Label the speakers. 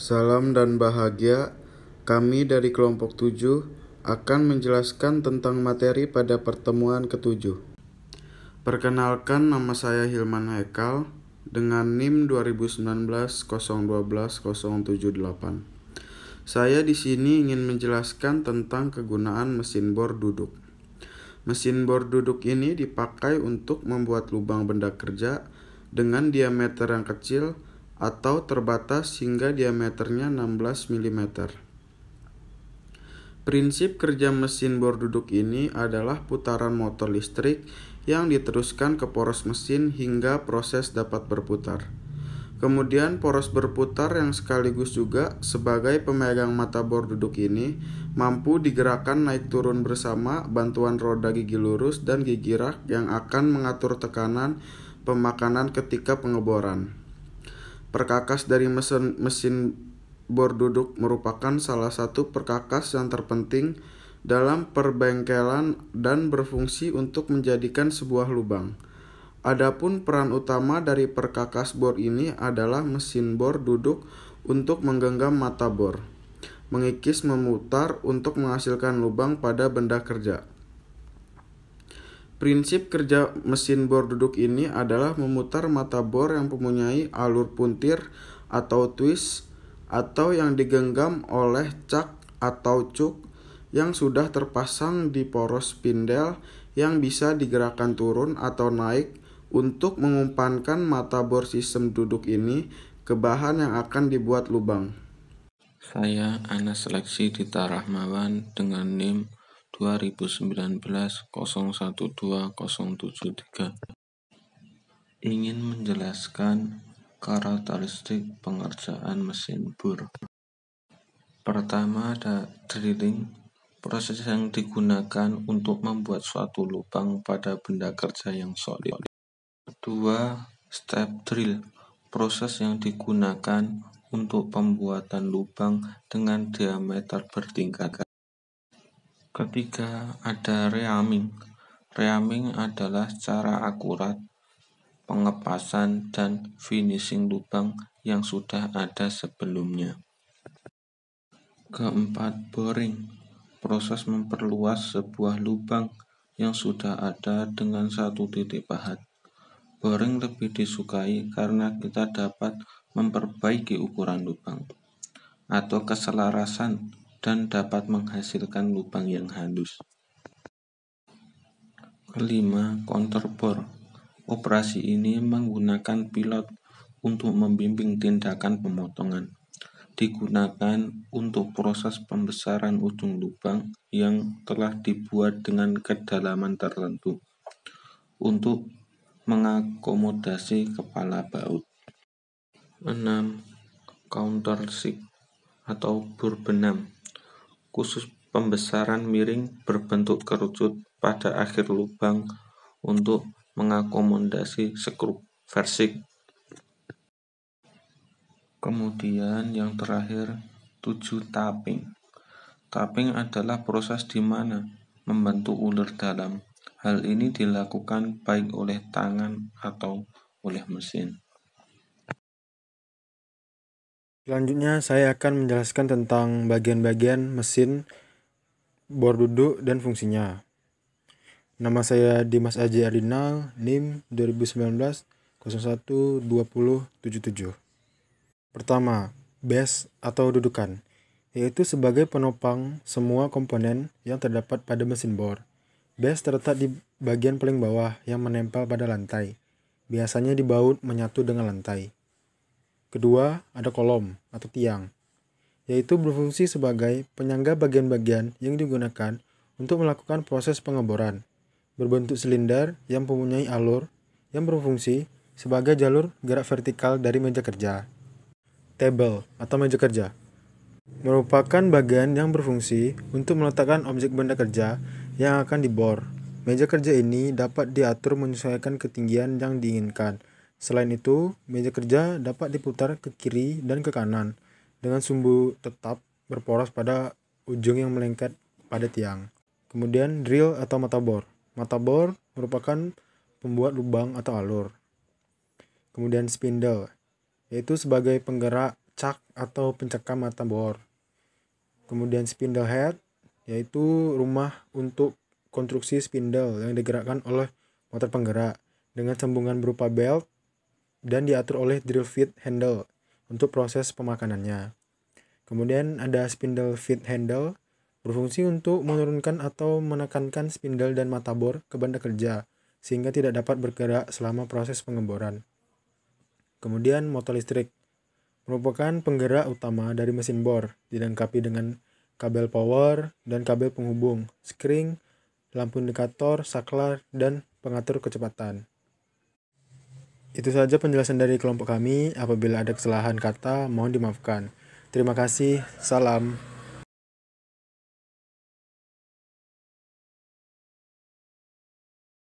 Speaker 1: Salam dan bahagia, kami dari kelompok 7 akan menjelaskan tentang materi pada pertemuan ke-7. Perkenalkan, nama saya Hilman Haikal dengan NIM 2019-012-078. Saya di sini ingin menjelaskan tentang kegunaan mesin bor duduk. Mesin bor duduk ini dipakai untuk membuat lubang benda kerja dengan diameter yang kecil atau terbatas hingga diameternya 16 mm. Prinsip kerja mesin bor duduk ini adalah putaran motor listrik yang diteruskan ke poros mesin hingga proses dapat berputar. Kemudian poros berputar yang sekaligus juga sebagai pemegang mata bor duduk ini mampu digerakkan naik turun bersama bantuan roda gigi lurus dan gigi rak yang akan mengatur tekanan pemakanan ketika pengeboran. Perkakas dari mesin bor duduk merupakan salah satu perkakas yang terpenting dalam perbengkelan dan berfungsi untuk menjadikan sebuah lubang. Adapun peran utama dari perkakas bor ini adalah mesin bor duduk untuk menggenggam mata bor, mengikis memutar untuk menghasilkan lubang pada benda kerja. Prinsip kerja mesin bor duduk ini adalah memutar mata bor yang mempunyai alur puntir atau twist atau yang digenggam oleh cak atau cuk yang sudah terpasang di poros spindel yang bisa digerakkan turun atau naik untuk mengumpankan mata bor sistem duduk ini ke bahan yang akan dibuat lubang.
Speaker 2: Saya Anas Seleksi Dita Rahmawan dengan NIM 2019-012-073 ingin menjelaskan karakteristik pengerjaan mesin bor. Pertama ada drilling, proses yang digunakan untuk membuat suatu lubang pada benda kerja yang solid. Kedua, step drill, proses yang digunakan untuk pembuatan lubang dengan diameter bertingkat. Ketiga, ada reaming. Reaming adalah cara akurat pengepasan dan finishing lubang yang sudah ada sebelumnya. Keempat, boring, proses memperluas sebuah lubang yang sudah ada dengan satu titik pahat. Boring lebih disukai karena kita dapat memperbaiki ukuran lubang atau keselarasan dan dapat menghasilkan lubang yang halus. Kelima, counterbore. Operasi ini menggunakan pilot untuk membimbing tindakan pemotongan. Digunakan untuk proses pembesaran ujung lubang yang telah dibuat dengan kedalaman tertentu untuk mengakomodasi kepala baut. 6. Countersink atau bor benam, khusus pembesaran miring berbentuk kerucut pada akhir lubang untuk mengakomodasi skru versik. Kemudian yang terakhir 7. Tapping. Tapping adalah proses di mana membentuk ulir dalam. Hal ini dilakukan baik oleh tangan atau oleh mesin.
Speaker 3: Selanjutnya saya akan menjelaskan tentang bagian-bagian mesin bor duduk dan fungsinya. Nama saya Dimas Aji Ardinal, NIM 2019-01-2077. Pertama, base atau dudukan, yaitu sebagai penopang semua komponen yang terdapat pada mesin bor. Base terletak di bagian paling bawah yang menempel pada lantai, biasanya di baut menyatu dengan lantai. Kedua, ada kolom atau tiang, yaitu berfungsi sebagai penyangga bagian-bagian yang digunakan untuk melakukan proses pengeboran. Berbentuk silinder yang mempunyai alur yang berfungsi sebagai jalur gerak vertikal dari meja kerja. Table atau meja kerja merupakan bagian yang berfungsi untuk meletakkan objek benda kerja yang akan dibor. Meja kerja ini dapat diatur menyesuaikan ketinggian yang diinginkan. Selain itu, meja kerja dapat diputar ke kiri dan ke kanan dengan sumbu tetap berporos pada ujung yang melengket pada tiang. Kemudian drill atau mata bor. Mata bor merupakan pembuat lubang atau alur. Kemudian spindle, yaitu sebagai penggerak cak atau pencekam mata bor. Kemudian spindle head, yaitu rumah untuk konstruksi spindle yang digerakkan oleh motor penggerak dengan sambungan berupa belt dan diatur oleh drill feed handle untuk proses pemakanannya. Kemudian ada spindle feed handle, berfungsi untuk menurunkan atau menekankan spindle dan mata bor ke benda kerja sehingga tidak dapat bergerak selama proses pengeboran. Kemudian motor listrik merupakan penggerak utama dari mesin bor, dilengkapi dengan kabel power dan kabel penghubung, skring, lampu indikator, saklar, dan pengatur kecepatan. Itu saja penjelasan dari kelompok kami. Apabila ada kesalahan kata, mohon dimaafkan. Terima kasih. Salam.